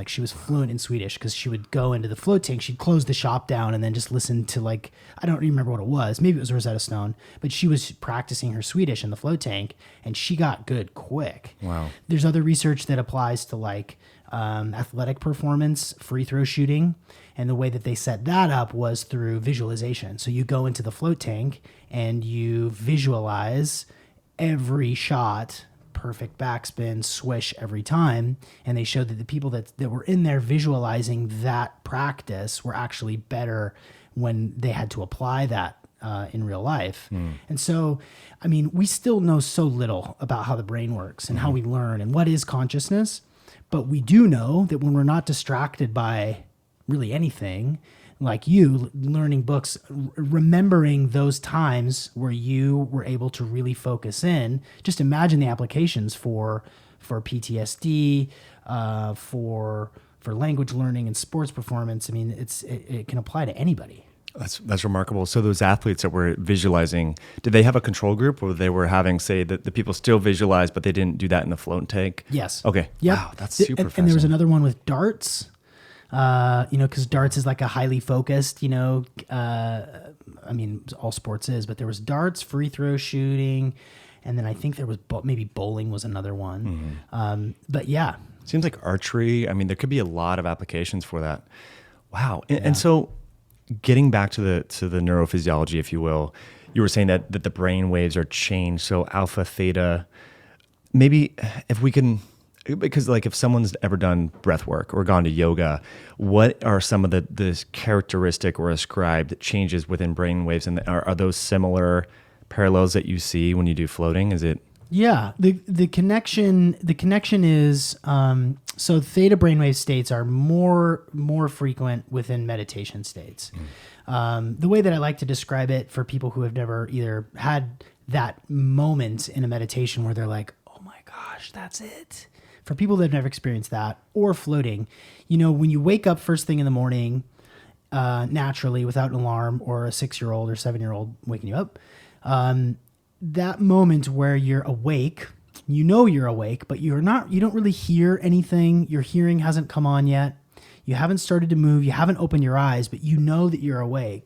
Like she was fluent in Swedish because she would go into the float tank, she'd close the shop down and then just listen to like, I don't remember what it was. Maybe it was Rosetta Stone, but she was practicing her Swedish in the float tank and she got good quick. Wow. There's other research that applies to like athletic performance, free throw shooting. And the way that they set that up was through visualization. So you go into the float tank and you visualize every shot, perfect backspin, swish every time. And they showed that the people that were in there visualizing that practice were actually better when they had to apply that in real life. And so, I mean, we still know so little about how the brain works and how we learn and what is consciousness. But we do know that when we're not distracted by really anything, like you learning books, remembering those times where you were able to really focus in, just imagine the applications for PTSD, for language learning and sports performance. I mean, it can apply to anybody. That's remarkable. So those athletes that were visualizing, did they have a control group, or they were having, say, that the people still visualize, but they didn't do that in the float tank? Yes. Okay. Yep. Wow, that's super fascinating. And there was another one with darts. Because darts is like a highly focused, I mean, all sports is, but there was darts, free throw shooting, and then I think there was maybe bowling was another one. But yeah. Seems like archery. I mean, there could be a lot of applications for that. Wow. And so getting back to the neurophysiology, if you will, you were saying that the brain waves are changed. So alpha, theta, maybe if we can... Because like if someone's ever done breath work or gone to yoga, what are some of the characteristic or ascribed changes within brain waves? And are those similar parallels that you see when you do floating? Is it? Yeah, the connection is so theta brainwave states are more frequent within meditation states. The way that I like to describe it for people who have never either had that moment in a meditation where they're like, oh my gosh, that's it. For people that have never experienced that or floating, when you wake up first thing in the morning, naturally without an alarm or a 6-year-old or 7-year-old waking you up, that moment where you're awake, you're awake, but you don't really hear anything. Your hearing hasn't come on yet. You haven't started to move. You haven't opened your eyes, but you know that you're awake.